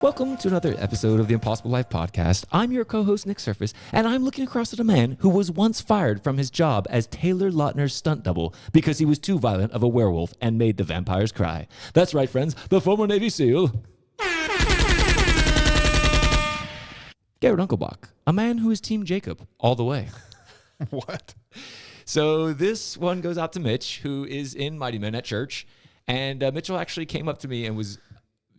Welcome to another episode of the Impossible Life Podcast. I'm your co-host, Nick Surface, and I'm looking across at a man who was once fired from his job as Taylor Lautner's stunt double because he was too violent of a werewolf and made the vampires cry. That's right, friends, the former Navy SEAL, Garrett Unkelbach, a man who is Team Jacob all the way. What? So this one goes out to Mitch, who is in Mighty Men at church, and Mitchell actually came up to me and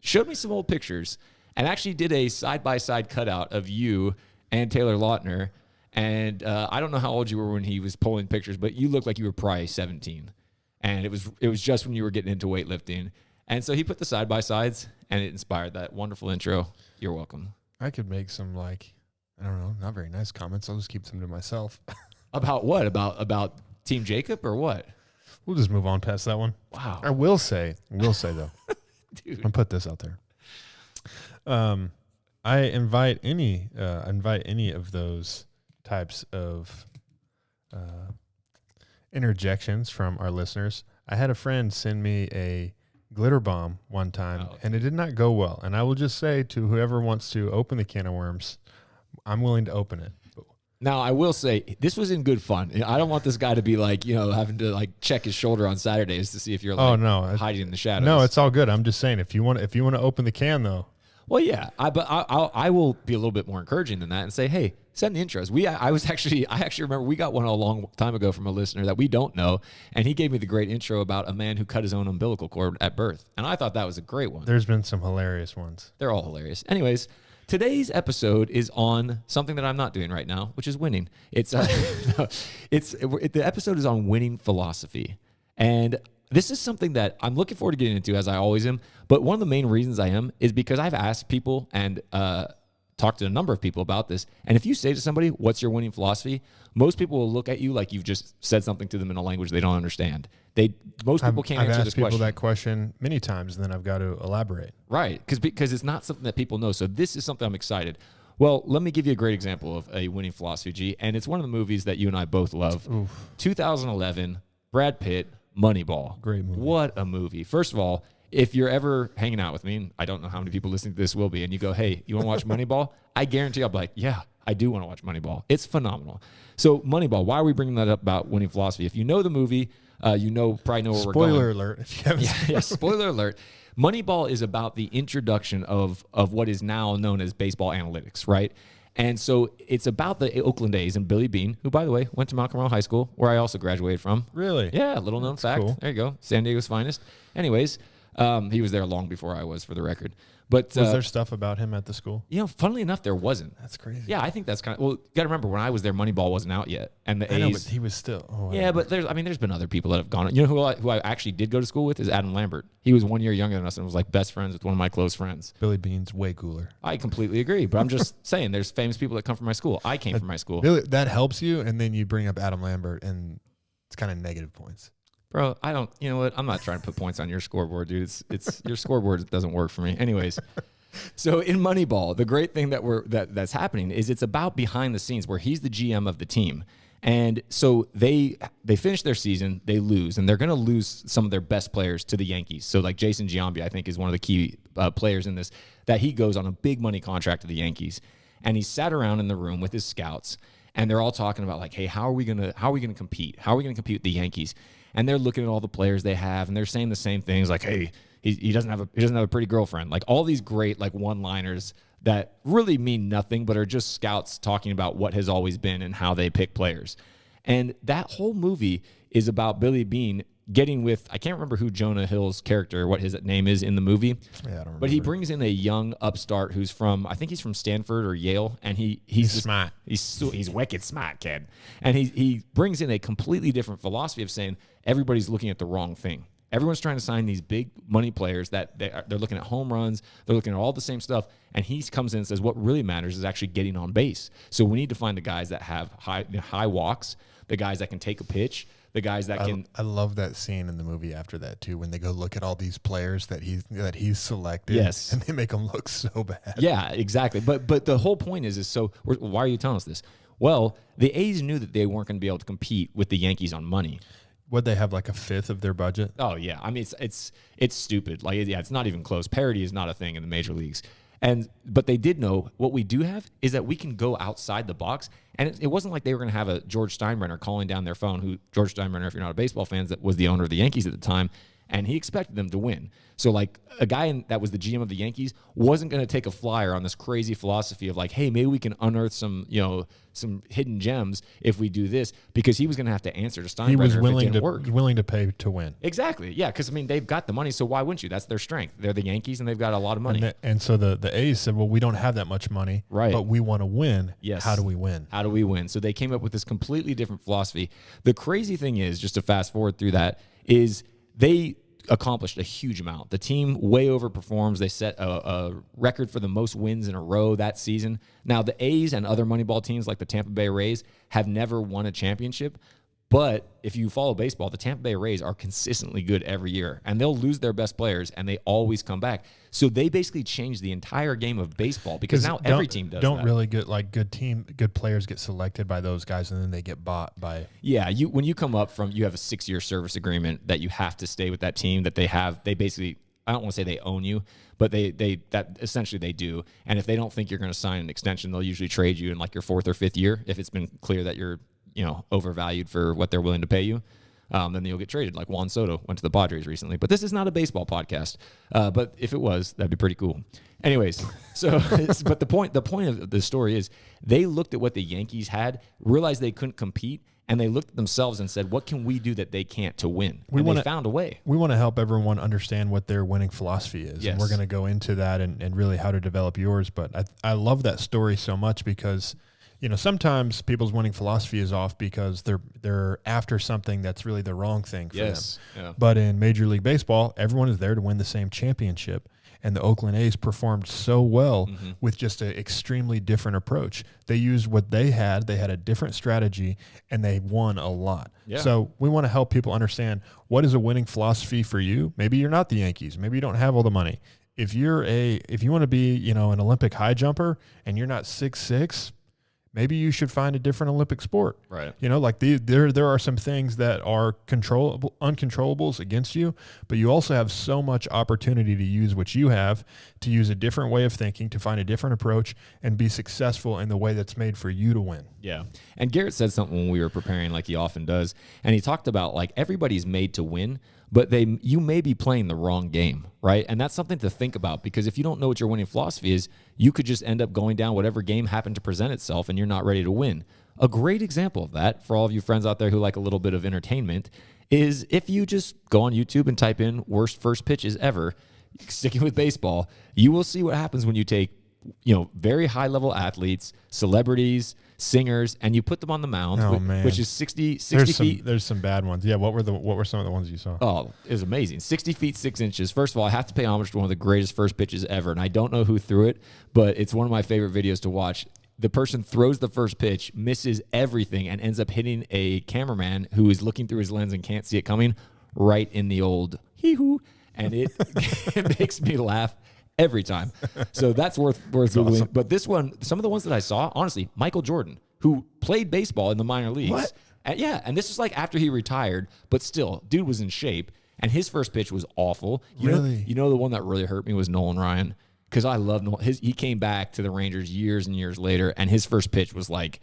showed me some old pictures and actually did a side-by-side cutout of you and Taylor Lautner. And I don't know how old you were when he was pulling pictures, but you looked like you were probably 17. And it was just when you were getting into weightlifting. And so he put the side-by-sides, and it inspired that wonderful intro. You're welcome. I could make some, I don't know, not very nice comments. I'll just keep them to myself. About what? About Team Jacob or what? We'll just move on past that one. Wow. I will say though, Dude. I'll put this out there. I invite any of those types of interjections from our listeners. I had a friend send me a glitter bomb one time, and it did not go well. And I will just say to whoever wants to open the can of worms, I'm willing to open it. Now, I will say, this was in good fun. I don't want this guy to be having to check his shoulder on Saturdays to see if you're hiding in the shadows. No, it's all good. I'm just saying, if you want to open the can, though. Well, yeah, but I will be a little bit more encouraging than that and say, hey, send the intros. I actually remember we got one a long time ago from a listener that we don't know, and he gave me the great intro about a man who cut his own umbilical cord at birth, and I thought that was a great one. There's been some hilarious ones. They're all hilarious. Anyways. Today's episode is on something that I'm not doing right now, which is winning. The episode is on winning philosophy. And this is something that I'm looking forward to getting into, as I always am. But one of the main reasons I am is because I've asked people and talked to a number of people about this. And if you say to somebody, what's your winning philosophy? Most people will look at you like you've just said something to them in a language they don't understand. Most people can't answer this question. I've asked people that question many times, and then I've got to elaborate. Right, because it's not something that people know. So this is something I'm excited. Well, let me give you a great example of a winning philosophy, G. And it's one of the movies that you and I both love. Oof. 2011, Brad Pitt, Moneyball. Great movie. What a movie. First of all, if you're ever hanging out with me, and I don't know how many people listening to this will be, and you go, hey, you want to watch Moneyball? I guarantee I'll be like, yeah, I do want to watch Moneyball. It's phenomenal. So Moneyball, why are we bringing that up about winning philosophy? If you know the movie, probably know where we're going. Spoiler alert. If you haven't yeah, spoiler alert. Moneyball is about the introduction of what is now known as baseball analytics, right? And so it's about the Oakland A's and Billy Beane, who, by the way, went to Mount Carmel High School, where I also graduated from. Really? Yeah, little known fact. Cool. There you go. San Diego's finest. Anyways, he was there long before I was, for the record. But was there stuff about him at the school? Funnily enough, there wasn't. That's crazy. Yeah, I think that's kind of, well, you got to remember, when I was there, Moneyball wasn't out yet. And the A's. I know, but he was still. Oh, yeah, but there's been other people that have gone. You know who I actually did go to school with is Adam Lambert. He was 1 year younger than us and was best friends with one of my close friends. Billy Beane's way cooler. I completely agree, but I'm just saying there's famous people that come from my school. I came from my school. Really, that helps you, and then you bring up Adam Lambert, and it's kind of negative points. Bro, I don't. You know what? I'm not trying to put points on your scoreboard, dude. It's your scoreboard doesn't work for me. Anyways. So in Moneyball, the great thing that's happening is it's about behind the scenes where he's the GM of the team. And so they finish their season, they lose, and they're going to lose some of their best players to the Yankees. So Jason Giambi, I think, is one of the key players in this, that he goes on a big money contract to the Yankees. And he sat around in the room with his scouts, and they're all talking about hey, how are we going to compete? How are we going to compete with the Yankees? And they're looking at all the players they have, and they're saying the same things hey, he doesn't have a pretty girlfriend. All these great one-liners that really mean nothing, but are just scouts talking about what has always been and how they pick players. And that whole movie is about Billy Beane getting with, I can't remember who Jonah Hill's character, what his name is in the movie. Yeah, I don't remember. But he brings in a young upstart who's I think he's from Stanford or Yale, and he's smart. He's wicked smart, kid. And he brings in a completely different philosophy of saying everybody's looking at the wrong thing. Everyone's trying to sign these big money players that they're looking at home runs. They're looking at all the same stuff. And he comes in and says, what really matters is actually getting on base. So we need to find the guys that have high walks, the guys that can take a pitch, the guys that can. I love that scene in the movie after that too, when they go look at all these players that he's selected. Yes, and they make them look so bad. Yeah, exactly. But the whole point is so why are you telling us this? Well, the A's knew that they weren't going to be able to compete with the Yankees on money. Would they have like a fifth of their budget? Oh yeah, I mean it's stupid. Like it's not even close. Parity is not a thing in the major leagues. But they did know what we do have is that we can go outside the box. And it wasn't like they were going to have a George Steinbrenner calling down their phone, who George Steinbrenner, if you're not a baseball fan, that was the owner of the Yankees at the time. And he expected them to win. So, like, a guy that was the GM of the Yankees wasn't going to take a flyer on this crazy philosophy of like, hey, maybe we can unearth some hidden gems if we do this, because he was going to have to answer to Steinbrenner. He was if it didn't work. willing to pay to win. Exactly. Yeah, because, I mean, they've got the money, so why wouldn't you? That's their strength. They're the Yankees, and they've got a lot of money. And so the A's said, well, we don't have that much money, right, but we want to win. Yes. How do we win? How do we win? So they came up with this completely different philosophy. The crazy thing is, just to fast forward through that, is they accomplished a huge amount. The team way overperforms. They set a record for the most wins in a row that season. Now, the A's and other Moneyball teams like the Tampa Bay Rays have never won a championship. But if you follow baseball, the Tampa Bay Rays are consistently good every year, and they'll lose their best players, and they always come back. So they basically changed the entire game of baseball, because now every team does that. Really good players get selected by those guys, and then they get bought by. Yeah, when you come up from, you have a 6-year service agreement that you have to stay with that team that they have. They basically, I don't want to say they own you, but that essentially they do. And if they don't think you're going to sign an extension, they'll usually trade you in like your 4th or 5th year if it's been clear that you're overvalued for what they're willing to pay you. Then you'll get traded. Like Juan Soto went to the Padres recently. But this is not a baseball podcast. But if it was, that'd be pretty cool. Anyways, but the point of the story is they looked at what the Yankees had, realized they couldn't compete, and they looked at themselves and said, what can we do that they can't to win? They found a way. We want to help everyone understand what their winning philosophy is. Yes. And we're going to go into that and really how to develop yours. But I love that story so much because sometimes people's winning philosophy is off because they're after something that's really the wrong thing for them. Yeah. But in Major League Baseball, everyone is there to win the same championship. And the Oakland A's performed so well with just an extremely different approach. They used what they had. They had a different strategy, and they won a lot. Yeah. So we want to help people understand what is a winning philosophy for you. Maybe you're not the Yankees. Maybe you don't have all the money. If you want to be, an Olympic high jumper and you're not 6'6", maybe you should find a different Olympic sport. Right. There are some things that are uncontrollables against you, but you also have so much opportunity to use what you have, to use a different way of thinking, to find a different approach, and be successful in the way that's made for you to win. Yeah. And Garrett said something when we were preparing, like he often does, and he talked about like everybody's made to win, but you may be playing the wrong game, right? And that's something to think about, because if you don't know what your winning philosophy is, you could just end up going down whatever game happened to present itself and you're not ready to win. A great example of that, for all of you friends out there who like a little bit of entertainment, is if you just go on YouTube and type in worst first pitches ever, sticking with baseball, you will see what happens when you take very high level athletes, celebrities, singers, and you put them on the mound, which is 60 feet. There's some bad ones. Yeah, what were some of the ones you saw? Oh, it was amazing. 60 feet, 6 inches. First of all, I have to pay homage to one of the greatest first pitches ever, and I don't know who threw it, but it's one of my favorite videos to watch. The person throws the first pitch, misses everything, and ends up hitting a cameraman who is looking through his lens and can't see it coming right in the old hee-hoo, and it makes me laugh every time. So that's worth Googling. Awesome. But this one, some of the ones that I saw, honestly, Michael Jordan, who played baseball in the minor leagues. What? And this was like after he retired, but still, dude was in shape. And his first pitch was awful. Really? The one that really hurt me was Nolan Ryan, because I love Nolan. He came back to the Rangers years and years later, and his first pitch was like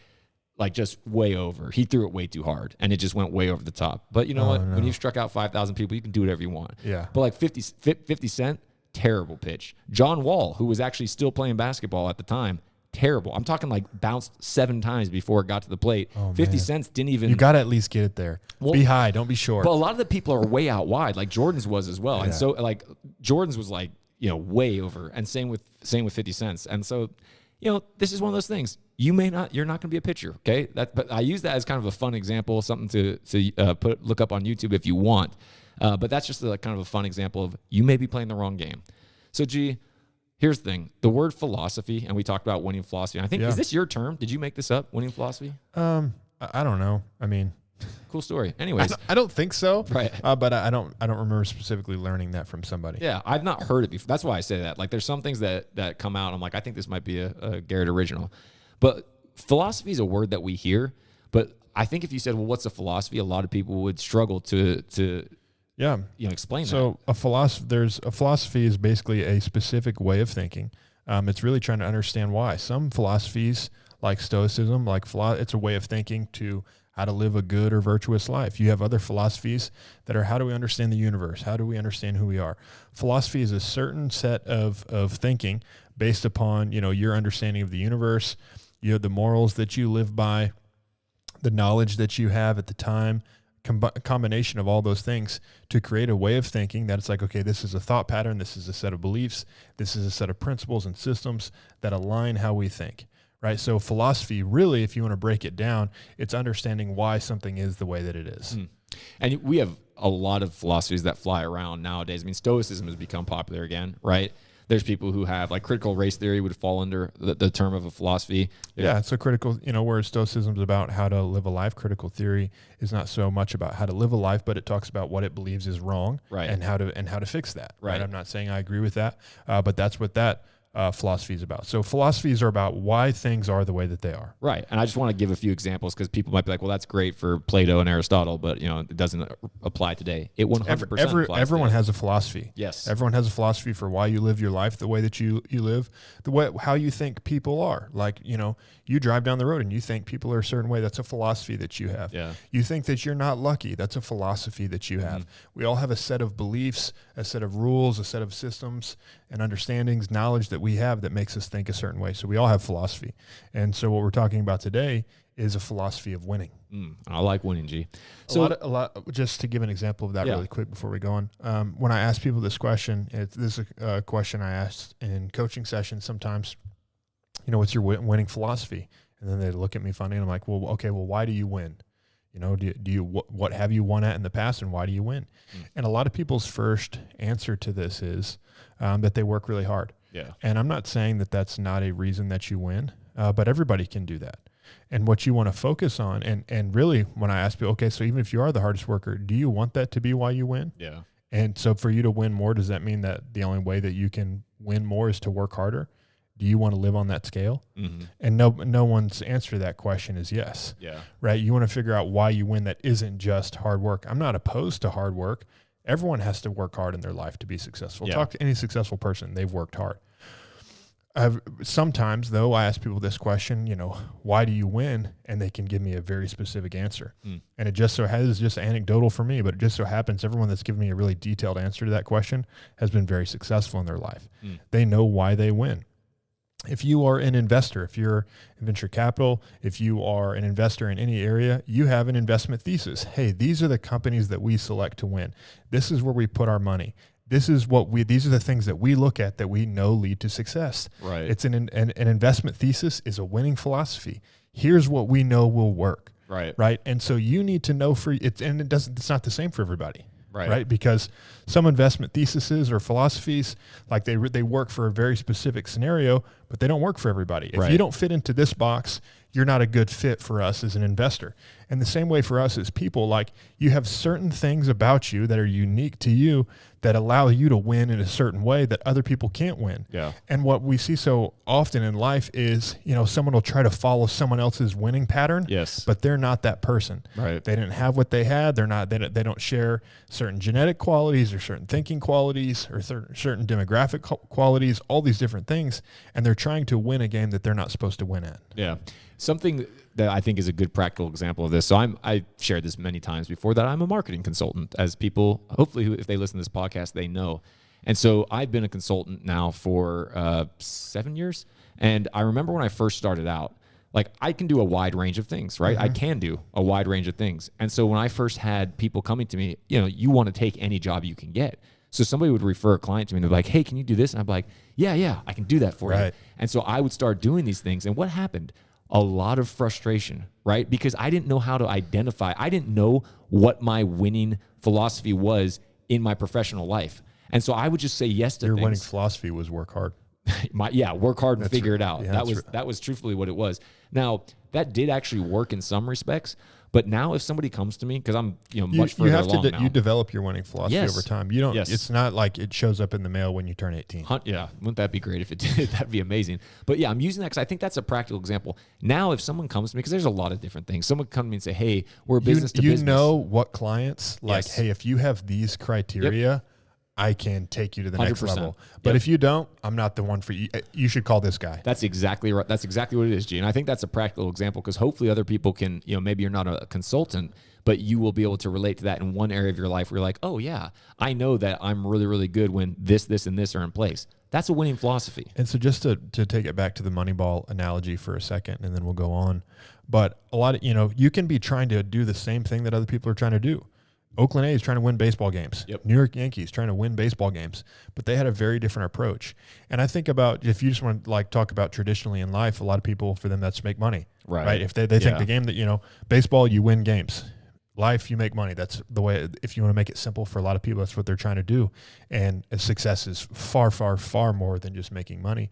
just way over. He threw it way too hard, and it just went way over the top. But you know what? No. When you've struck out 5,000 people, you can do whatever you want. Yeah. But like 50 Cent, terrible pitch. John Wall, who was actually still playing basketball at the time, terrible. I'm talking like bounced 7 times before it got to the plate. 50 Cent didn't even. You got to at least get it there. Well, be high, don't be short. But a lot of the people are way out wide, like Jordan's was as well. Yeah. And so like Jordan's was like, way over. And same with 50 Cent. And so, this is one of those things. You're not going to be a pitcher, okay? But I use that as kind of a fun example, something to look up on YouTube if you want. But that's just kind of a fun example of you may be playing the wrong game. So, G, here's the thing. The word philosophy, and we talked about winning philosophy. I think, is this your term? Did you make this up, winning philosophy? I don't know. I mean, cool story. Anyways. I don't think so. Right. But I don't remember specifically learning that from somebody. Yeah, I've not heard it before. That's why I say that. Like, there's some things that come out, I'm like, I think this might be a Garrett original. But philosophy is a word that we hear. But I think if you said, well, what's a philosophy? A lot of people would struggle to explain that. So a philosophy is basically a specific way of thinking. It's really trying to understand why. Some philosophies, like Stoicism, it's a way of thinking to how to live a good or virtuous life. You have other philosophies that are, how do we understand the universe? How do we understand who we are? Philosophy is a certain set of thinking based upon, your understanding of the universe, the morals that you live by, the knowledge that you have at the time, combination of all those things to create a way of thinking that it's like, okay, this is a thought pattern, this is a set of beliefs, this is a set of principles and systems that align how we think. Right. So philosophy, really, if you want to break it down, it's understanding why something is the way that it is. And we have a lot of philosophies that fly around nowadays. I mean, Stoicism has become popular again, right? There's people who have, like, critical race theory would fall under the term of a philosophy. Yeah, it's a critical, where Stoicism is about how to live a life. Critical theory is not so much about how to live a life, but it talks about what it believes is wrong, right, and how to fix that. Right. I'm not saying I agree with that, but that's what that philosophy is about. So philosophies are about why things are the way that they are. Right. And I just want to give a few examples because people might be like, well, that's great for Plato and Aristotle, but it doesn't apply today. It 100% applies. Everyone has a philosophy. Yes. Everyone has a philosophy for why you live your life the way that you live, how you think people are. Like, you drive down the road and you think people are a certain way. That's a philosophy that you have. Yeah. You think that you're not lucky. That's a philosophy that you have. We all have a set of beliefs, a set of rules, a set of systems and understandings, knowledge that we have that makes us think a certain way. So we all have philosophy. And so what we're talking about today is a philosophy of winning. I like winning, G. So a lot, just to give an example of that really quick before we go on. When I ask people this question, this is a question I asked in coaching sessions sometimes, what's your winning philosophy? And then they look at me funny and I'm like, well, okay, why do you win? What have you won at in the past and why do you win? And a lot of people's first answer to this is that they work really hard. Yeah. And I'm not saying that that's not a reason that you win, but everybody can do that. And what you want to focus on, and really when I ask people, okay, so even if you are the hardest worker, do you want that to be why you win? Yeah. And so for you to win more, does that mean that the only way that you can win more is to work harder? Do you want to live on that scale? And no one's answer to that question is yes. Yeah. Right? You want to figure out why you win that isn't just hard work. I'm not opposed to hard work. Everyone has to work hard in their life to be successful. Yeah. Talk to any successful person. They've worked hard. Sometimes, though, I ask people this question, why do you win? And they can give me a very specific answer. And it just is just anecdotal for me, but it just so happens everyone that's given me a really detailed answer to that question has been very successful in their life. They know why they win. If you are an investor, if you're in venture capital, if you are an investor in any area, you have an investment thesis. Hey, these are the companies that we select to win. This is where we put our money. These are the things that we look at that we know lead to success. Right. It's an investment thesis is a winning philosophy. Here's what we know will work. Right. Right. And so you need to know it's not the same for everybody. Right. Because some investment theses or philosophies, like they work for a very specific scenario, but they don't work for everybody. If you don't fit into this box, you're not a good fit for us as an investor. And the same way for us as people, like you have certain things about you that are unique to you that allow you to win in a certain way that other people can't win. Yeah. And what we see so often in life is, someone will try to follow someone else's winning pattern. Yes. But they're not that person. Right. They didn't have what they had. They don't share certain genetic qualities or certain thinking qualities or certain demographic qualities, all these different things. And they're trying to win a game that they're not supposed to win at. Yeah. Something that I think is a good practical example of this. So I shared this many times before that I'm a marketing consultant, as people, hopefully if they listen to this podcast, they know. And so I've been a consultant now for 7 years. And I remember when I first started out, like I can do a wide range of things, right? I can do a wide range of things. And so when I first had people coming to me, you want to take any job you can get. So somebody would refer a client to me and they're like, hey, can you do this? And I'm like, yeah, I can do that for you. And so I would start doing these things. And what happened? A lot of frustration, right? Because I didn't know how to identify. I didn't know what my winning philosophy was in my professional life. And so I would just say yes to Your things. winning philosophy was work hard. Work hard and figure it out. Yeah, that was truthfully what it was. Now, that did actually work in some respects. But now if somebody comes to me, because I'm much further along now. You develop your winning philosophy over time. You don't. Yes. It's not like it shows up in the mail when you turn 18. Yeah, wouldn't that be great if it did? That'd be amazing. But yeah, I'm using that because I think that's a practical example. Now, if someone comes to me, because there's a lot of different things. Someone come to me and say, hey, we're business to business. You know what clients, like, hey, if you have these criteria, I can take you to the next 100%. level. But if you don't, I'm not the one for you. You should call this guy. That's exactly right. That's exactly what it is, G. And I think that's a practical example because hopefully other people can, maybe you're not a consultant, but you will be able to relate to that in one area of your life where you're like, oh yeah, I know that I'm really, really good when this, and this are in place. That's a winning philosophy. And so just to take it back to the Moneyball analogy for a second, and then we'll go on. But a lot of, you can be trying to do the same thing that other people are trying to do. Oakland A's trying to win baseball games. Yep. New York Yankees trying to win baseball games, but they had a very different approach. And I think about, if you just want to talk about traditionally in life, a lot of people, for them, that's make money, right? If they think the game that, baseball, you win games. Life, you make money. That's the way, if you want to make it simple for a lot of people, that's what they're trying to do. And success is far, far, far more than just making money.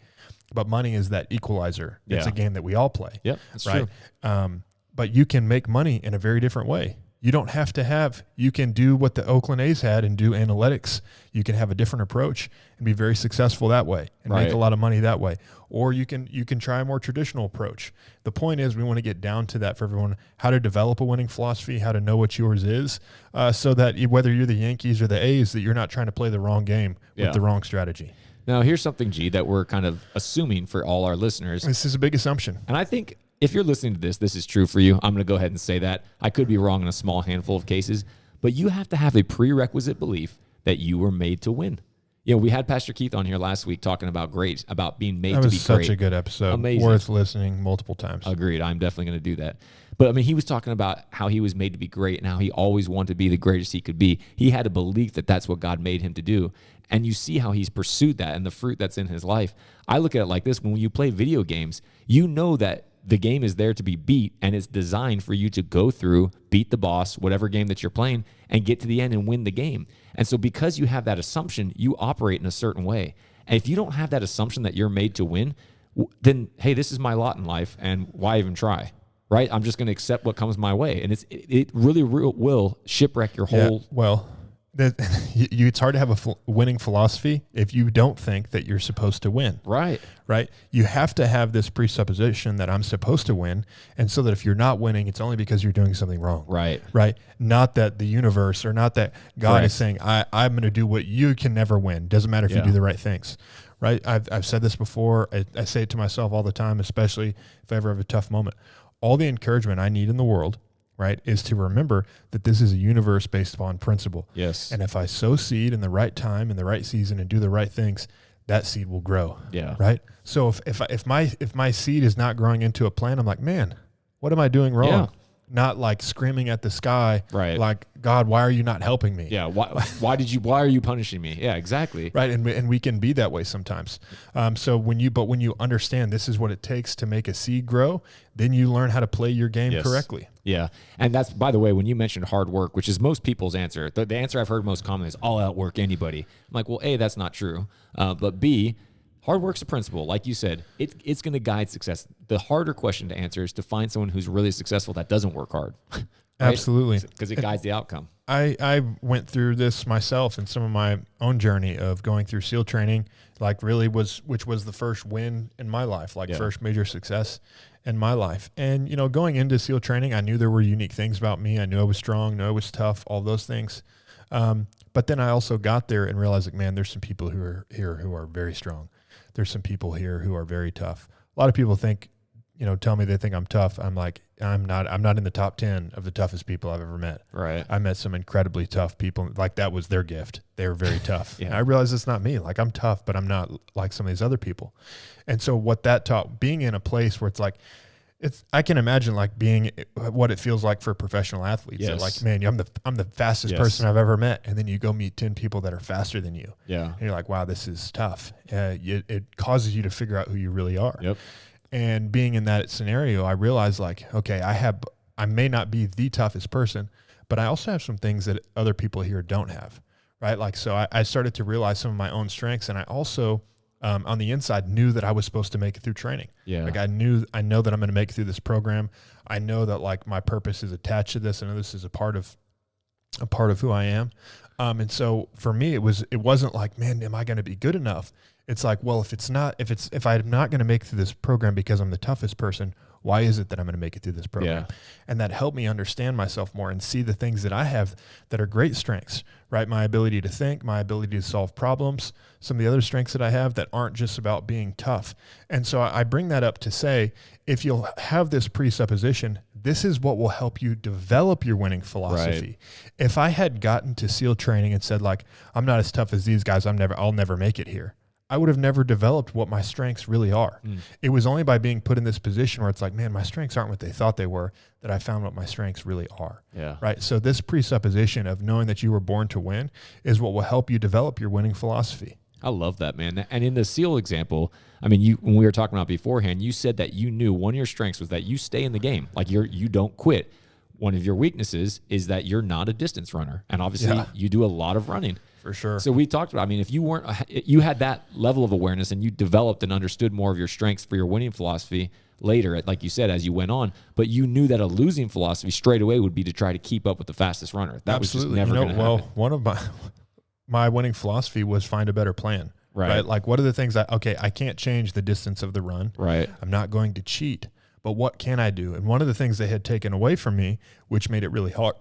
But money is that equalizer. It's a game that we all play. Yep, that's right? true. But you can make money in a very different way. You don't have to you can do what the Oakland A's had and do analytics. You can have a different approach and be very successful that way and make a lot of money that way. Or you can try a more traditional approach. The point is, we want to get down to that for everyone, how to develop a winning philosophy, how to know what yours is, so that whether you're the Yankees or the A's, that you're not trying to play the wrong game with the wrong strategy. Now, here's something, G, that we're kind of assuming for all our listeners. This is a big assumption. And I think if you're listening to this, this is true for you. I'm going to go ahead and say that. I could be wrong in a small handful of cases, but you have to have a prerequisite belief that you were made to win. We had Pastor Keith on here last week talking about being made to be great. That was such a good episode. Amazing. Worth listening multiple times. Agreed. I'm definitely going to do that. But I mean, he was talking about how he was made to be great and how he always wanted to be the greatest he could be. He had a belief that that's what God made him to do. And you see how he's pursued that and the fruit that's in his life. I look at it like this. When you play video games, you know that the game is there to be beat, and it's designed for you to go through, beat the boss, whatever game that you're playing, and get to the end and win the game. And so because you have that assumption, you operate in a certain way. And if you don't have that assumption that you're made to win, then, hey, this is my lot in life, and why even try, right? I'm just going to accept what comes my way. And it really will shipwreck your whole... Yeah, well, it's hard to have a winning philosophy if you don't think that you're supposed to win. Right. You have to have this presupposition that I'm supposed to win, and so that if you're not winning, it's only because you're doing something wrong. Right. Not that the universe or not that God is saying, I'm going to do what you can never win. Doesn't matter if you do the right things. Right. I've said this before. I say it to myself all the time, especially if I ever have a tough moment. All the encouragement I need in the world, is to remember that this is a universe based upon principle. Yes. And if I sow seed in the right time, in the right season, and do the right things, that seed will grow. Yeah. Right. So if my seed is not growing into a plant, I'm like, man, what am I doing wrong? Yeah. Not like screaming at the sky, right? Like, God, why are you not helping me? Yeah. Why are you punishing me? Yeah, exactly. Right. And we can be that way sometimes. So when you understand this is what it takes to make a seed grow, then you learn how to play your game correctly. Yeah. And that's, by the way, when you mentioned hard work, which is most people's answer, the answer I've heard most commonly is I'll outwork anybody. I'm like, well, A, that's not true. But B, hard work's a principle. Like you said, it's going to guide success. The harder question to answer is to find someone who's really successful that doesn't work hard. Right? Absolutely. Because it guides the outcome. I went through this myself in some of my own journey of going through SEAL training, which was the first win in my life, first major success in my life. And, going into SEAL training, I knew there were unique things about me. I knew I was strong, knew I was tough, all those things. But then I also got there and realized, man, there's some people who are here who are very strong. There's some people here who are very tough. A lot of people think, tell me they think I'm tough. I'm like, I'm not in the top 10 of the toughest people I've ever met. Right. I met some incredibly tough people. Like, that was their gift. They were very tough. Yeah. And I realized it's not me. Like, I'm tough, but I'm not like some of these other people. And so what that taught, being in a place where it's like, I can imagine like being what it feels like for professional athletes. Yes. Like, man, I'm the fastest person I've ever met. And then you go meet 10 people that are faster than you. Yeah. And you're like, wow, this is tough. It causes you to figure out who you really are. Yep. And being in that scenario, I realized like, okay, I may not be the toughest person, but I also have some things that other people here don't have. Right. Like, so I started to realize some of my own strengths, and I also, on the inside, knew that I was supposed to make it through training. Yeah. Like, I know that I'm going to make it through this program. I know that like my purpose is attached to this, and this is a part of who I am. And so for me, it wasn't like, man, am I going to be good enough? It's like, well, if I'm not going to make it through this program because I'm the toughest person, why is it that I'm going to make it through this program? Yeah. And that helped me understand myself more and see the things that I have that are great strengths, right? My ability to think, my ability to solve problems, some of the other strengths that I have that aren't just about being tough. And so I bring that up to say, if you'll have this presupposition, this is what will help you develop your winning philosophy. Right. If I had gotten to SEAL training and said like, I'm not as tough as these guys, I'll never make it here, I would have never developed what my strengths really are. It was only by being put in this position where it's like, man, my strengths aren't what they thought they were, that I found what my strengths really are. Yeah. Right. So this presupposition of knowing that you were born to win is what will help you develop your winning philosophy. I love that, man. And in the SEAL example, I mean, when we were talking about beforehand, you said that you knew one of your strengths was that you stay in the game. Like you don't quit. One of your weaknesses is that you're not a distance runner. And obviously you do a lot of running. For sure. So we talked about, I mean, if you had that level of awareness and you developed and understood more of your strengths for your winning philosophy later, like you said, as you went on, but you knew that a losing philosophy straight away would be to try to keep up with the fastest runner. That Absolutely. was just never going to happen. Well, one of my winning philosophy was find a better plan. Right. Like what are the things I can't change the distance of the run. Right. I'm not going to cheat, but what can I do? And one of the things they had taken away from me, which made it really hard,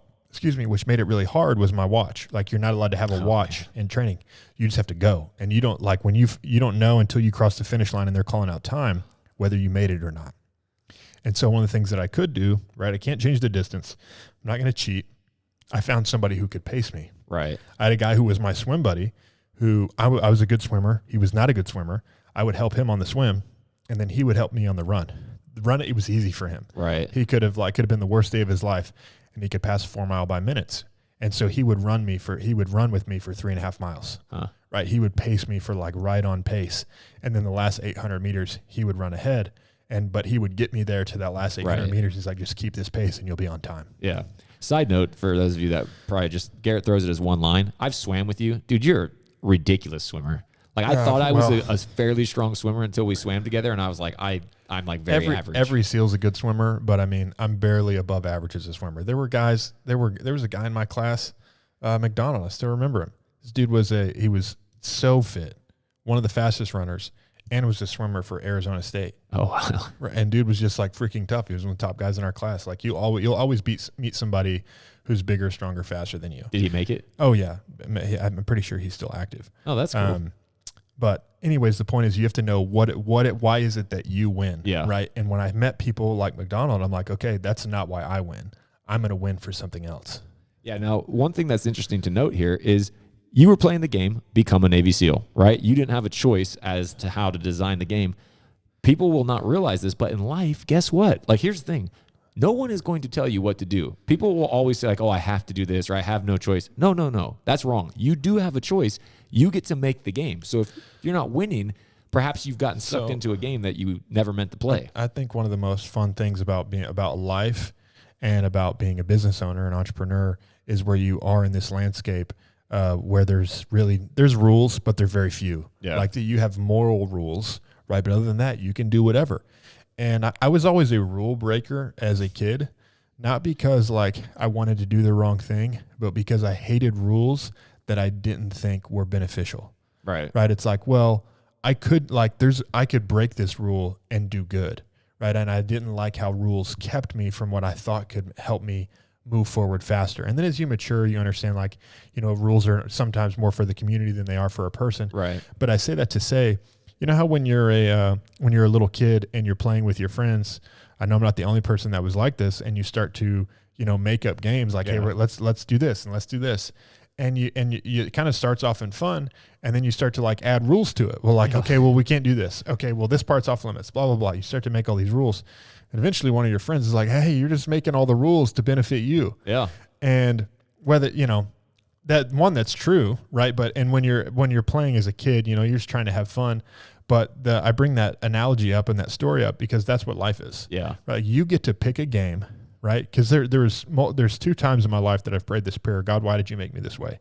was my watch. Like you're not allowed to have a watch in training. You just have to go. And you don't like when you don't know until you cross the finish line and they're calling out time, whether you made it or not. And so one of the things that I could do, right, I can't change the distance. I'm not going to cheat. I found somebody who could pace me. Right. I had a guy who was my swim buddy who I was a good swimmer. He was not a good swimmer. I would help him on the swim and then he would help me on the run. The run, it was easy for him. Right. He could have been the worst day of his life and he could pass a 4 mile by minutes. And so he would run with me for 3.5 miles. Huh. Right. He would pace me for like right on pace. And then the last 800 meters, he would run ahead. But he would get me there to that last 800 meters. He's like, just keep this pace and you'll be on time. Yeah. Side note for those of you that probably Garrett throws it as one line. I've swam with you. Dude, you're a ridiculous swimmer. Like I thought I was a fairly strong swimmer until we swam together. And I was like, I'm like very average. Every SEAL's a good swimmer, but I mean, I'm barely above average as a swimmer. There was a guy in my class, McDonald. I still remember him. This dude he was so fit, one of the fastest runners, and was a swimmer for Arizona State. Oh, wow. And dude was just like freaking tough. He was one of the top guys in our class. Like you'll always meet somebody who's bigger, stronger, faster than you. Did he make it? Oh yeah. I'm pretty sure he's still active. Oh, that's cool. But anyways, the point is you have to know why is it that you win? Yeah. Right. And when I met people like McDonald, I'm like, okay, that's not why I win. I'm going to win for something else. Yeah. Now, one thing that's interesting to note here is you were playing the game, become a Navy SEAL, right? You didn't have a choice as to how to design the game. People will not realize this, but in life, guess what? Like, here's the thing. No one is going to tell you what to do. People will always say like, oh, I have to do this or I have no choice. No. That's wrong. You do have a choice. You get to make the game. So if you're not winning, perhaps you've gotten sucked into a game that you never meant to play. I think one of the most fun things about life and about being a business owner and entrepreneur is where you are in this landscape where there's rules, but they're very few. Yeah. Like you have moral rules, right? But other than that, you can do whatever. And I was always a rule breaker as a kid, not because like I wanted to do the wrong thing, but because I hated rules that I didn't think were beneficial. Right. Right. It's like, well, I could break this rule and do good. Right. And I didn't like how rules kept me from what I thought could help me move forward faster. And then as you mature, you understand like, rules are sometimes more for the community than they are for a person. Right. But I say that to say, you know how when you're a little kid and you're playing with your friends, I know I'm not the only person that was like this, and you start to, make up games like, hey, let's do this and let's do this. And you it kind of starts off in fun, and then you start to like add rules to it. Well, like, okay, well, we can't do this. Okay, well, this part's off limits, blah, blah, blah. You start to make all these rules. And eventually one of your friends is like, hey, you're just making all the rules to benefit you. Yeah. And whether, that's true, right? But and when you're playing as a kid, you're just trying to have fun. But I bring that analogy up and that story up because that's what life is. Yeah. Right. You get to pick a game, right? Because there's 2 times in my life that I've prayed this prayer: God, why did you make me this way?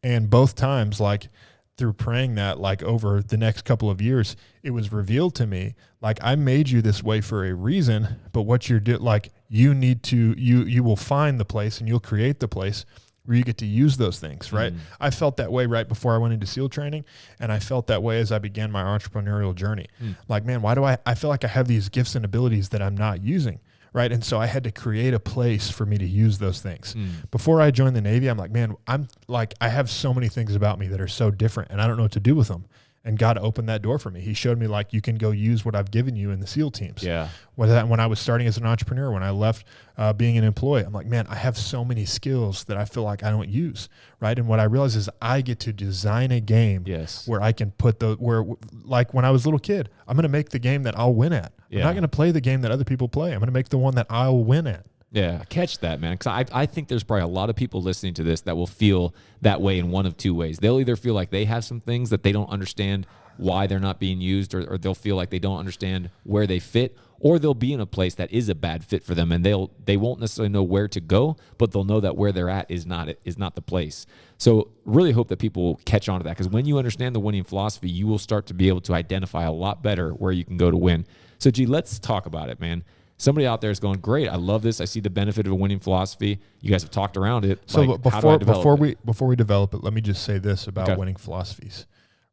And both times, like through praying that, like over the next couple of years, it was revealed to me, like I made you this way for a reason. But what you're doing, like you need to, you will find the place and you'll create the place where you get to use those things, right? I felt that way right before I went into SEAL training, and I felt that way as I began my entrepreneurial journey. Like, man, why do I feel like I have these gifts and abilities that I'm not using, right? And so I had to create a place for me to use those things. Before I joined the Navy, I'm like, man, I have so many things about me that are so different, and I don't know what to do with them. And God opened that door for me. He showed me, like, you can go use what I've given you in the SEAL teams. Yeah. When I was starting as an entrepreneur, when I left being an employee, I'm like, man, I have so many skills that I feel like I don't use, right? And what I realized is I get to design a game where I can put like when I was a little kid, I'm going to make the game that I'll win at. I'm not going to play the game that other people play. I'm going to make the one that I'll win at. Yeah, catch that, man. Because I think there's probably a lot of people listening to this that will feel that way in one of two ways. They'll either feel like they have some things that they don't understand why they're not being used, or they'll feel like they don't understand where they fit, or they'll be in a place that is a bad fit for them, and they won't necessarily know where to go, but they'll know that where they're at is not the place. So really hope that people will catch on to that, because when you understand the winning philosophy, you will start to be able to identify a lot better where you can go to win. So, G, let's talk about it, man. Somebody out there is going, great, I love this. I see the benefit of a winning philosophy. You guys have talked around it. So like, before we develop it, let me just say this about winning philosophies,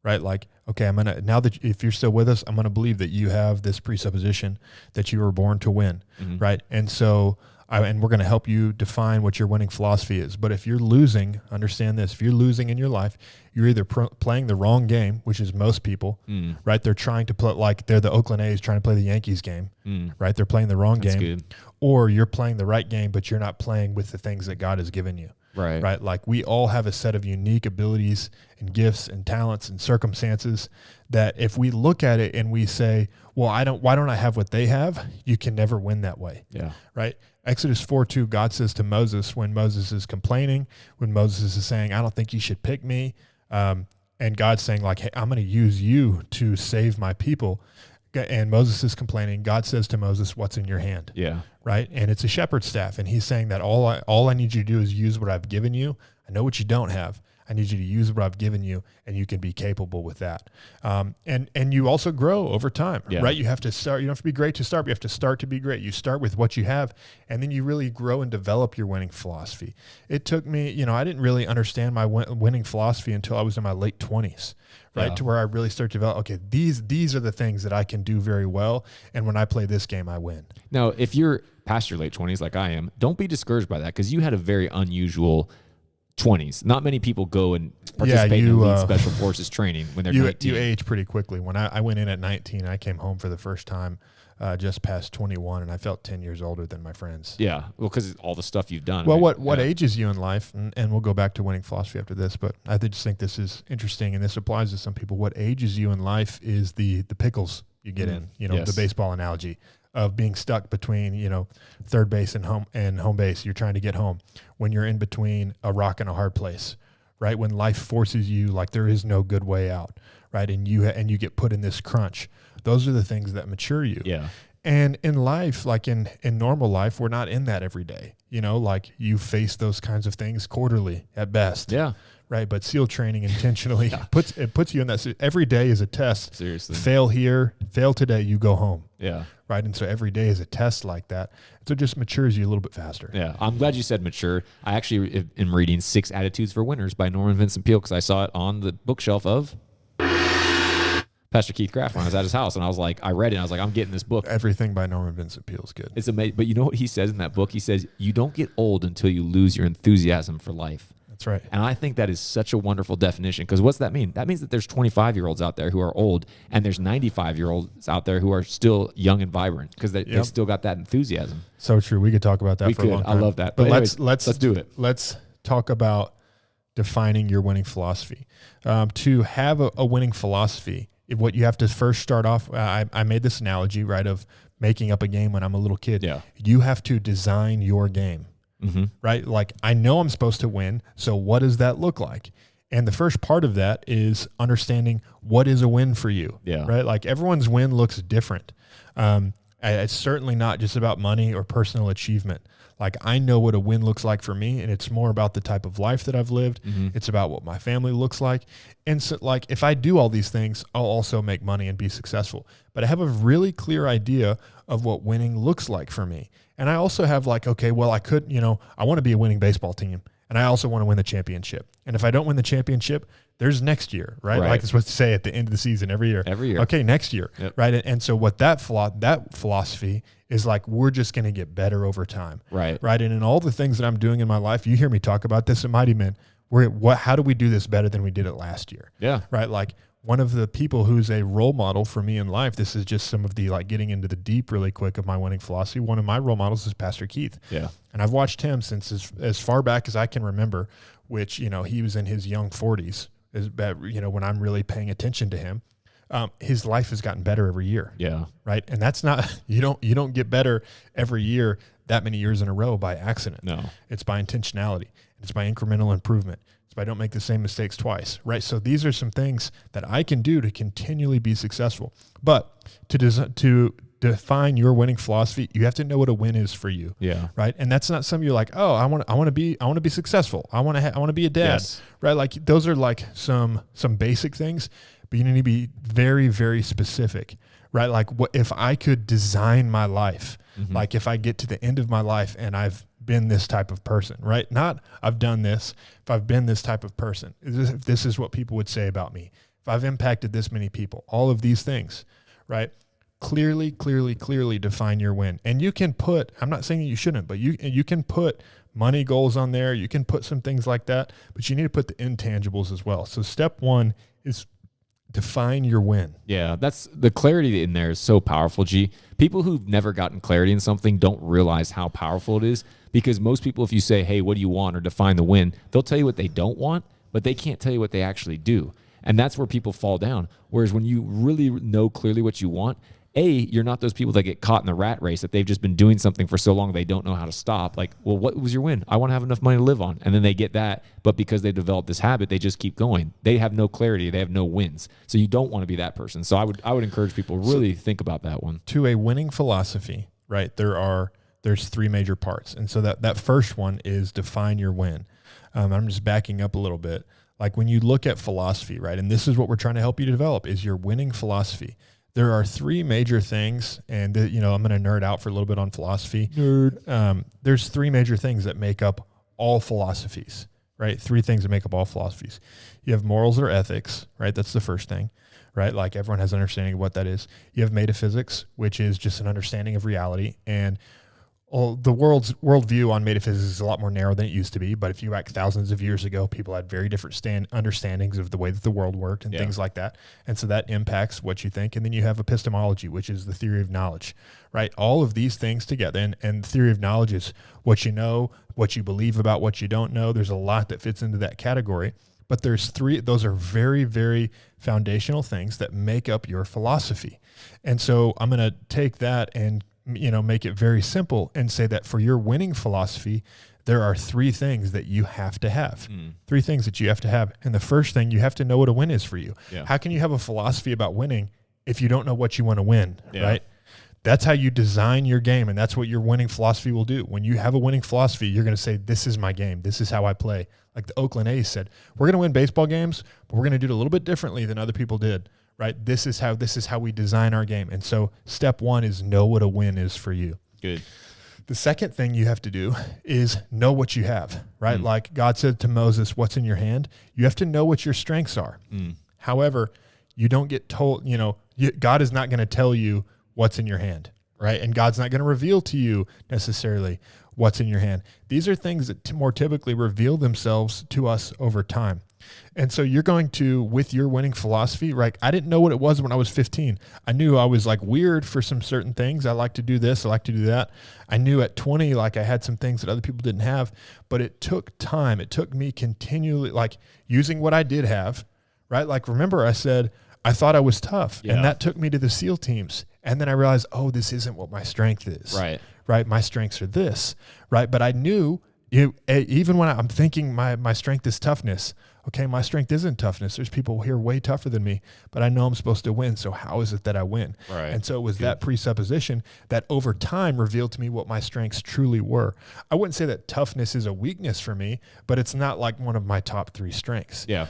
right? like, okay, now that if you're still with us, I'm going to believe that you have this presupposition that you were born to win, right? And so, and we're going to help you define what your winning philosophy is. But if you're losing, understand this, if you're losing in your life, you're either playing the wrong game, which is most people, right? They're trying to play, like they're the Oakland A's trying to play the Yankees game, right? They're playing the wrong game. Good. Or you're playing the right game, but you're not playing with the things that God has given you. Right. Like, we all have a set of unique abilities and gifts and talents and circumstances that if we look at it and we say, well, why don't I have what they have? You can never win that way. Yeah. Right. Exodus 4:2, God says to Moses, when Moses is complaining, when Moses is saying, I don't think you should pick me. And God's saying, like, hey, I'm going to use you to save my people. And Moses is complaining. God says to Moses, what's in your hand? Yeah. Right. And it's a shepherd's staff. And he's saying that all I need you to do is use what I've given you. I know what you don't have. I need you to use what I've given you, and you can be capable with that. And you also grow over time, right? You have to start. You don't have to be great to start, but you have to start to be great. You start with what you have, and then you really grow and develop your winning philosophy. It took me, I didn't really understand my winning philosophy until I was in my late 20s, right? To where I really started to develop, okay, these are the things that I can do very well, and when I play this game, I win. Now, if you're past your late 20s like I am, don't be discouraged by that, because you had a very unusual 20s. Not many people go and participate in elite special forces training when they're 19. You age pretty quickly. When I went in at 19, I came home for the first time just past 21, and I felt 10 years older than my friends. Yeah, well, because all the stuff you've done. Well, what ages you in life, and we'll go back to winning philosophy after this, but I just think this is interesting, and this applies to some people. What ages you in life is the pickles you get in, the baseball analogy of being stuck between, third base and home base. You're trying to get home when you're in between a rock and a hard place, right? When life forces you, like, there is no good way out, right? And you get put in this crunch. Those are the things that mature you. Yeah. And in life, like in normal life, we're not in that every day. Like, you face those kinds of things quarterly at best. Yeah. Right. But SEAL training intentionally puts you in that. Every day is a test. Seriously. Fail here, fail today, you go home. Yeah. Right. And so every day is a test like that. So it just matures you a little bit faster. Yeah. I'm glad you said mature. I actually am reading 6 Attitudes for Winners by Norman Vincent Peale, because I saw it on the bookshelf of Pastor Keith Craft when I was at his house, and I was like, I read it, and I was like, I'm getting this book. Everything by Norman Vincent Peale is good. It's amazing. But you know what he says in that book? He says, you don't get old until you lose your enthusiasm for life. That's right. And I think that is such a wonderful definition, because what's that mean? That means that there's 25-year-olds out there who are old, and there's 95-year-olds out there who are still young and vibrant, because they still got that enthusiasm. So true. We could talk about that for a long time. I love that. But anyways, let's do it. Let's talk about defining your winning philosophy. To have a winning philosophy, what you have to first start off, I made this analogy, right, of making up a game when I'm a little kid. Yeah. You have to design your game. Mm-hmm. Right? Like, I know I'm supposed to win, so what does that look like? And the first part of that is understanding what is a win for you. Yeah. Right? Like, everyone's win looks different. It's certainly not just about money or personal achievement. Like, I know what a win looks like for me, and it's more about the type of life that I've lived. Mm-hmm. It's about what my family looks like. And so, like, if I do all these things, I'll also make money and be successful. But I have a really clear idea of what winning looks like for me. And I also have, like, okay, well, I could, I want to be a winning baseball team, and I also want to win the championship. And if I don't win the championship, there's next year, right? Right. Like it's what to say at the end of the season every year. Every year. Okay, next year, Yep. right? And so what that philosophy is like, we're just going to get better over time, Right. right? And in all the things that I'm doing in my life, you hear me talk about this at Mighty Men. How do we do this better than we did it last year? Yeah. Right? Like one of the people who's a role model for me in life, this is just some of the like getting into the deep really quick of my winning philosophy. One of my role models is Pastor Keith. Yeah. And I've watched him since as far back as I can remember, which, he was in his young 40s, when I'm really paying attention to him. His life has gotten better every year. Yeah. Right. And that's not, you don't get better every year that many years in a row by accident. No. It's by intentionality. It's by incremental improvement. It's by don't make the same mistakes twice. Right. So these are some things that I can do to continually be successful. But to define your winning philosophy, you have to know what a win is for you. Yeah. Right. And that's not something you're like, oh, I want to be successful. I want to be a dad. Yes. Right. Like those are like some basic things, but you need to be very, very specific. Right. Like what if I could design my life, like if I get to the end of my life and I've been this type of person, right? Not I've done this, if I've been this type of person, if this is what people would say about me, if I've impacted this many people, all of these things, right? Clearly define your win. And you can put, I'm not saying you shouldn't, but you can put money goals on there. You can put some things like that, but you need to put the intangibles as well. So step one is define your win. Yeah, that's the clarity in there is so powerful, G. People who've never gotten clarity in something don't realize how powerful it is, because most people, if you say, hey, what do you want, or define the win, they'll tell you what they don't want, but they can't tell you what they actually do. And that's where people fall down. Whereas when you really know clearly what you want, you're not those people that get caught in the rat race, that they've just been doing something for so long they don't know how to stop. Like, well, what was your win? I want to have enough money to live on. And then they get that, but because they developed this habit, they just keep going. They have no clarity. They have no wins. So you don't want to be that person. So I would encourage people really think about that one. To a winning philosophy, right, there's three major parts. And so that first one is define your win. I'm just backing up a little bit. Like when you look at philosophy, right, and this is what we're trying to help you develop, is your winning philosophy. There are three major things, and I'm going to nerd out for a little bit on philosophy. There's three major things that make up all philosophies, right? Three things that make up all philosophies. You have morals or ethics, right? That's the first thing, right? Like everyone has an understanding of what that is. You have metaphysics, which is just an understanding of reality, and the worldview on metaphysics is a lot more narrow than it used to be. But if you back thousands of years ago, people had very different understandings of the way that the world worked and things like that. And so that impacts what you think. And then you have epistemology, which is the theory of knowledge, right? All of these things together. And the theory of knowledge is what you know, what you believe about what you don't know. There's a lot that fits into that category. But there's three, those are very, very foundational things that make up your philosophy. And so I'm going to take that and make it very simple and say that for your winning philosophy, there are three things that you have to have. Three things that you have to have. And the first thing, you have to know what a win is for you. Yeah. How can you have a philosophy about winning if you don't know what you want to win, right? That's how you design your game, and that's what your winning philosophy will do. When you have a winning philosophy, you're going to say, this is my game. This is how I play. Like the Oakland A's said, we're going to win baseball games, but we're going to do it a little bit differently than other people did. Right. This is how we design our game. And so step one is know what a win is for you. Good. The second thing you have to do is know what you have, right? Like God said to Moses, what's in your hand? You have to know what your strengths are. However, you don't get told, God is not going to tell you what's in your hand, right? And God's not going to reveal to you necessarily what's in your hand. These are things that more typically reveal themselves to us over time. And so you're going to, with your winning philosophy, right? I didn't know what it was when I was 15. I knew I was like weird for some certain things. I like to do this. I like to do that. I knew at 20, like I had some things that other people didn't have, but it took time. It took me continually like using what I did have, right? Like, remember I said, I thought I was tough and that took me to the SEAL teams. And then I realized, oh, this isn't what my strength is. Right. My strengths are this, right? But I knew even when I'm thinking my strength is toughness, okay, my strength isn't toughness. There's people here way tougher than me, but I know I'm supposed to win. So how is it that I win? Right. And so it was that presupposition that over time revealed to me what my strengths truly were. I wouldn't say that toughness is a weakness for me, but it's not like one of my top three strengths. Yeah.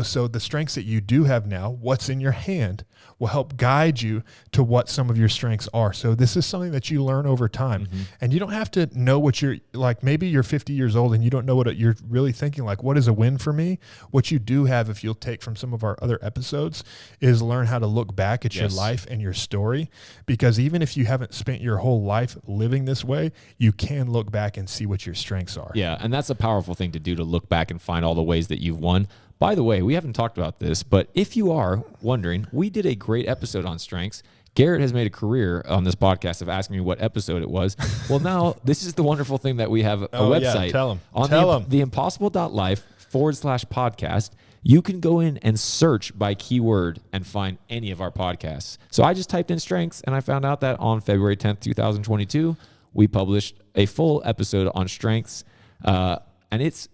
So the strengths that you do have now, what's in your hand, will help guide you to what some of your strengths are. So this is something that you learn over time. And you don't have to know what you're like. Maybe you're 50 years old and you don't know what you're really thinking, like, what is a win for me? What you do have, if you'll take from some of our other episodes, is learn how to look back at your life and your story. Because even if you haven't spent your whole life living this way, you can look back and see what your strengths are. Yeah, and that's a powerful thing to do, to look back and find all the ways that you've won. By the way, we haven't talked about this, but if you are wondering, we did a great episode on strengths. Garrett has made a career on this podcast of asking me what episode it was. Well, now this is the wonderful thing that we have a website. Yeah, tell them. On theimpossible.life/podcast. You can go in and search by keyword and find any of our podcasts. So I just typed in strengths and I found out that on February 10th, 2022, we published a full episode on strengths. And it's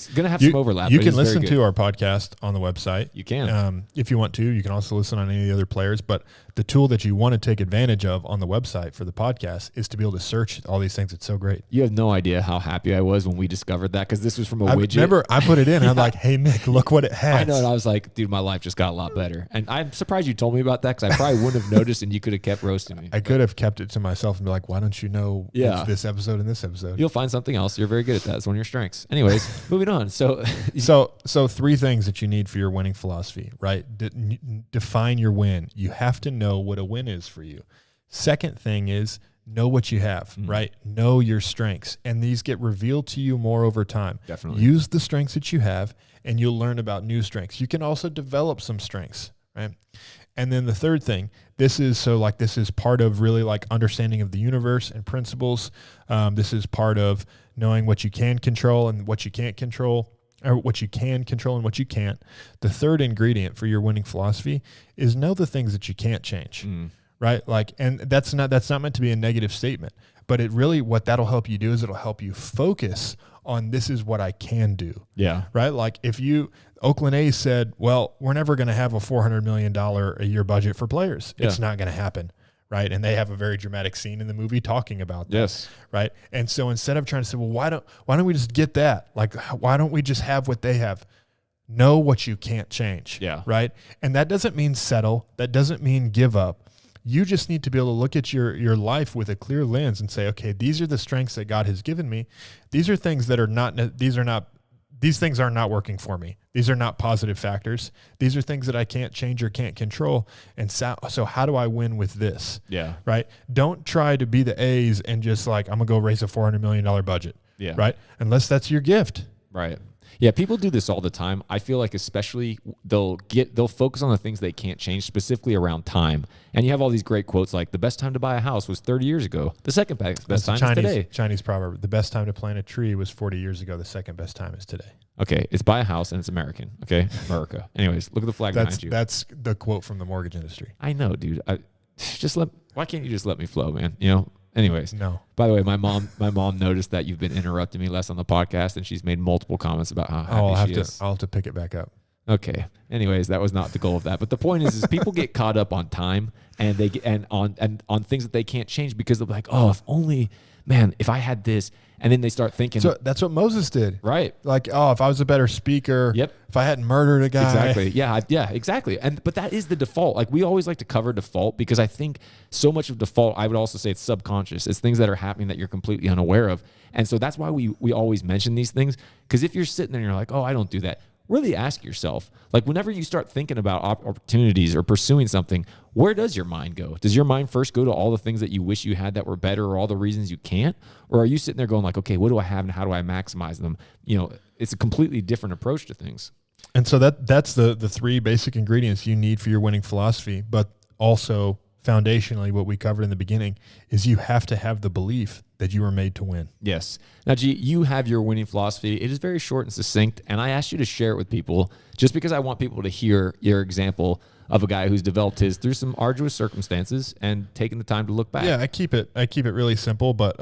going to have some overlap. You can listen to our podcast on the website. You can. If you want to. You can also listen on any of the other players. But the tool that you want to take advantage of on the website for the podcast is to be able to search all these things. It's so great. You have no idea how happy I was when we discovered that, because this was from a widget. Remember, I put it in. And I'm like, hey, Nick, look what it has. I know. And I was like, dude, my life just got a lot better. And I'm surprised you told me about that, because I probably wouldn't have noticed and you could have kept roasting me. I could have kept it to myself and be like, why don't you know it's this episode and this episode? You'll find something else. You're very good at that. It's one of your strengths. Anyways, moving on. So three things that you need for your winning philosophy, right? Define your win. You have to know what a win is for you. Second thing is know what you have, right? Know your strengths, and these get revealed to you more over time. Definitely. Use the strengths that you have, and you'll learn about new strengths. You can also develop some strengths, right? And then the third thing, this is part of really like understanding of the universe and principles. This is part of knowing what you can control and what you can't control, or what you can control and what you can't. The third ingredient for your winning philosophy is know the things that you can't change, right? Like, and that's not meant to be a negative statement, but it really, what that'll help you do is it'll help you focus on, this is what I can do. Yeah. Right. Like if Oakland A's said, well, we're never going to have a $400 million a year budget for players. Yeah. It's not going to happen. Right. And they have a very dramatic scene in the movie talking about that. Yes. Right. And so instead of trying to say, well, why don't we just get that? Like, why don't we just have what they have? Know what you can't change. Yeah. Right. And that doesn't mean settle. That doesn't mean give up. You just need to be able to look at your life with a clear lens and say, okay, these are the strengths that God has given me. These are things that these things are not working for me. These are not positive factors. These are things that I can't change or can't control. And so how do I win with this? Yeah. Right. Don't try to be the A's and just like, I'm going to go raise a $400 million budget. Yeah. Right. Unless that's your gift. Right. Yeah, people do this all the time. I feel like especially they'll focus on the things they can't change, specifically around time. And you have all these great quotes like, the best time to buy a house was 30 years ago. The second best time is today. Chinese proverb. The best time to plant a tree was 40 years ago. The second best time is today. Okay, it's buy a house and it's American. Okay, America. Anyways, look at the flag behind you. That's the quote from the mortgage industry. I know, dude. Why can't you just let me flow, man? You know. Anyways, no. By the way, my mom noticed that you've been interrupting me less on the podcast, and she's made multiple comments about how happy she is. I'll have to pick it back up. Okay. Anyways, that was not the goal of that. But the point is people get caught up on time and they get on things that they can't change because they're like, oh, if only, man, if I had this. And then they start thinking. So that's what Moses did. Right. Like, oh, if I was a better speaker. Yep. If I hadn't murdered a guy. Exactly. Yeah, exactly. But that is the default. Like we always like to cover default because I think so much of default, I would also say it's subconscious. It's things that are happening that you're completely unaware of. And so that's why we always mention these things. Because if you're sitting there and you're like, oh, I don't do that. Really ask yourself, like whenever you start thinking about opportunities or pursuing something, where does your mind go? Does your mind first go to all the things that you wish you had that were better or all the reasons you can't? Or are you sitting there going like, okay, what do I have and how do I maximize them? You know, it's a completely different approach to things. And so that's the three basic ingredients you need for your winning philosophy. But also foundationally, what we covered in the beginning is you have to have the belief that you were made to win. Yes. Now, G, you have your winning philosophy. It is very short and succinct, and I asked you to share it with people just because I want people to hear your example of a guy who's developed his through some arduous circumstances and taken the time to look back. Yeah, I keep it really simple, but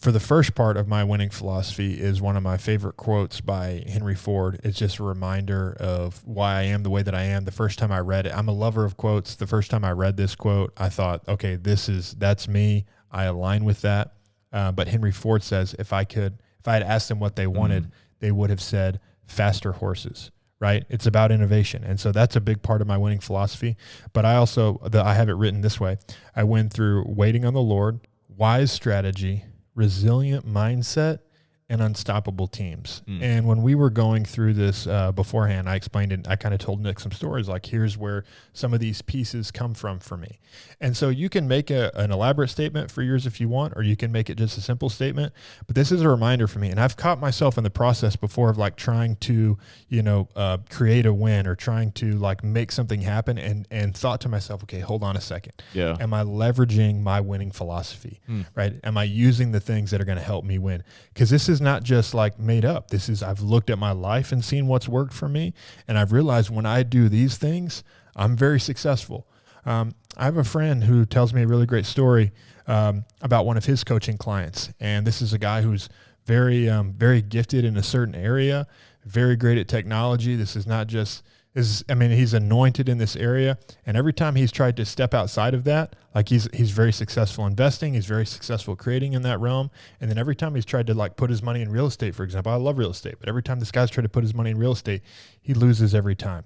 for the first part of my winning philosophy is one of my favorite quotes by Henry Ford. It's just a reminder of why I am the way that I am. The first time I read it, I'm a lover of quotes. The first time I read this quote, I thought, okay, that's me. I align with that. But Henry Ford says, if I had asked them what they wanted, they would have said faster horses, right? It's about innovation. And so that's a big part of my winning philosophy. But I have it written this way. I went through waiting on the Lord, wise strategy, resilient mindset, and unstoppable teams. And when we were going through this beforehand, I explained it. I kind of told Nick some stories like, here's where some of these pieces come from for me. And so you can make an elaborate statement for yours if you want, or you can make it just a simple statement. But this is a reminder for me. And I've caught myself in the process before of like trying to, create a win or trying to like make something happen and thought to myself, okay, hold on a second. Yeah. Am I leveraging my winning philosophy, right? Am I using the things that are going to help me win? Because this is not just like made up. I've looked at my life and seen what's worked for me. And I've realized when I do these things, I'm very successful. I have a friend who tells me a really great story about one of his coaching clients. And this is a guy who's very, very gifted in a certain area, very great at technology. This is not just, he's anointed in this area. And every time he's tried to step outside of that, like he's very successful investing, he's very successful creating in that realm. And then every time he's tried to like put his money in real estate, for example, I love real estate, but every time this guy's tried to put his money in real estate, he loses every time,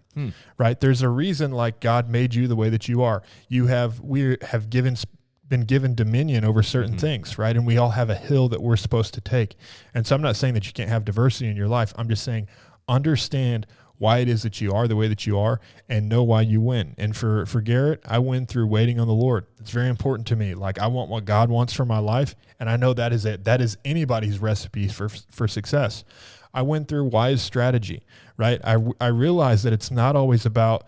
right? There's a reason like God made you the way that you are. We have been given dominion over certain things, right? And we all have a hill that we're supposed to take. And so I'm not saying that you can't have diversity in your life. I'm just saying, understand why it is that you are the way that you are and know why you win. And for Garrett, I win through waiting on the Lord. It's very important to me. Like I want what God wants for my life. And I know that is it. That is anybody's recipe for success. I went through wise strategy, right? I realized that it's not always about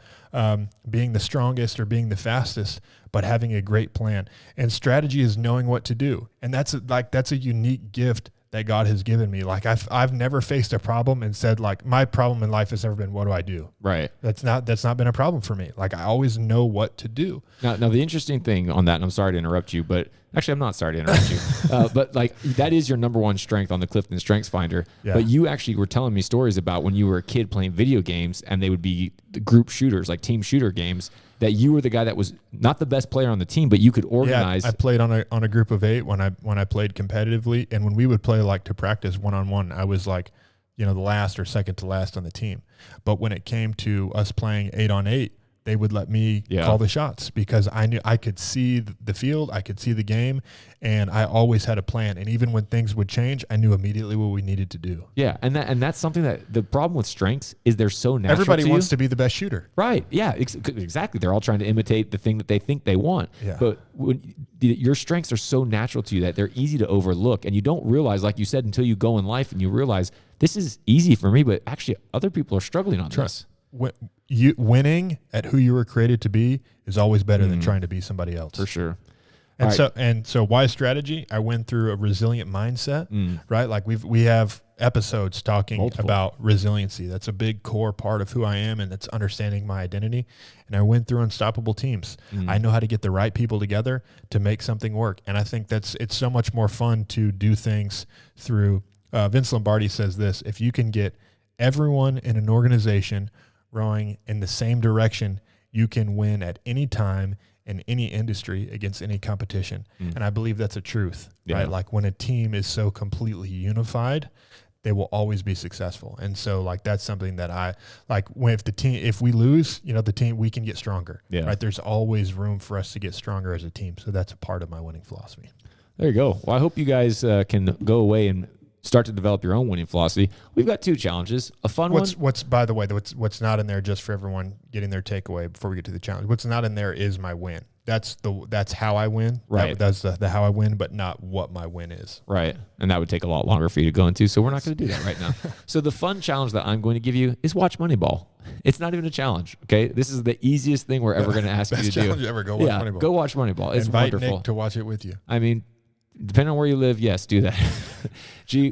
being the strongest or being the fastest, but having a great plan. And strategy is knowing what to do. And that's a unique gift that God has given me. Like I've never faced a problem and said like my problem in life has never been, what do I do? Right. That's not been a problem for me. Like I always know what to do. Now the interesting thing on that, and I'm sorry to interrupt you, but actually I'm not sorry to interrupt you, but like that is your number one strength on the Clifton Strengths Finder. Yeah. But you actually were telling me stories about when you were a kid playing video games and they would be the group shooters, like team shooter games, that you were the guy that was not the best player on the team, but you could organize. Yeah, I played on a group of 8 when I played competitively, and when we would play like to practice one-on-one, I was like, the last or second to last on the team. But when it came to us playing 8-on-8, they would let me call the shots because I knew I could see the field, I could see the game, and I always had a plan. And even when things would change, I knew immediately what we needed to do. Yeah, and that's something that the problem with strengths is they're so natural. Everybody wants to be the best shooter. Right. Yeah, exactly. They're all trying to imitate the thing that they think they want. Yeah. But your strengths are so natural to you that they're easy to overlook. And you don't realize, like you said, until you go in life and you realize this is easy for me, but actually other people are struggling on this. Winning at who you were created to be is always better than trying to be somebody else. For sure. And so wise strategy, I went through a resilient mindset, right? Like we have episodes talking about resiliency. That's a big core part of who I am, and that's understanding my identity. And I went through unstoppable teams. I know how to get the right people together to make something work. And I think it's so much more fun to do things through, Vince Lombardi says this, if you can get everyone in an organization rowing in the same direction, you can win at any time in any industry against any competition. And I believe that's a truth, right? Like when a team is so completely unified, they will always be successful. And so like, that's something that I like if we lose, the team, we can get stronger, right? There's always room for us to get stronger as a team. So that's a part of my winning philosophy. There you go. Well, I hope you guys can go away and start to develop your own winning philosophy. We've got 2 challenges. A fun one. By the way, what's not in there, just for everyone getting their takeaway before we get to the challenge. What's not in there is my win. That's how I win. Right. That's the how I win, but not what my win is. Right. And that would take a lot longer for you to go into. So we're not going to do that right now. So the fun challenge that I'm going to give you is watch Moneyball. It's not even a challenge. Okay. This is the easiest thing we're ever going to ask you to do. Challenge ever. Go watch Moneyball. Go watch Moneyball. It's Invite wonderful. Nick to watch it with you. I mean, depending on where you live, yes, do that.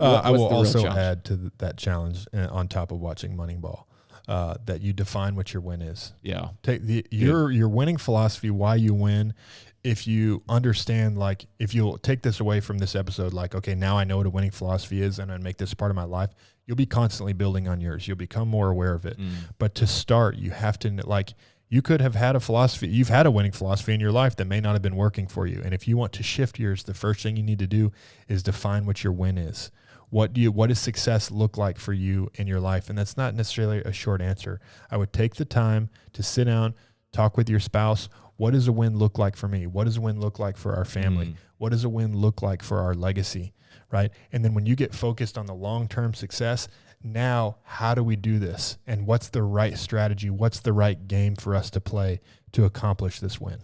I will also add to that challenge on top of watching Moneyball, that you define what your win is. Yeah. Take your winning philosophy, why you win. If you understand, like, if you'll take this away from this episode, like, okay, now I know what a winning philosophy is and I make this part of my life, you'll be constantly building on yours. You'll become more aware of it. But to start, you have to, like, you could have had a philosophy, you've had a winning philosophy in your life that may not have been working for you. And if you want to shift yours, the first thing you need to do is define what your win is. What does success look like for you in your life? And that's not necessarily a short answer. I would take the time to sit down, talk with your spouse. What does a win look like for me? What does a win look like for our family? What does a win look like for our legacy, right? And then when you get focused on the long-term success, now how do we do this? And what's the right strategy? What's the right game for us to play to accomplish this win?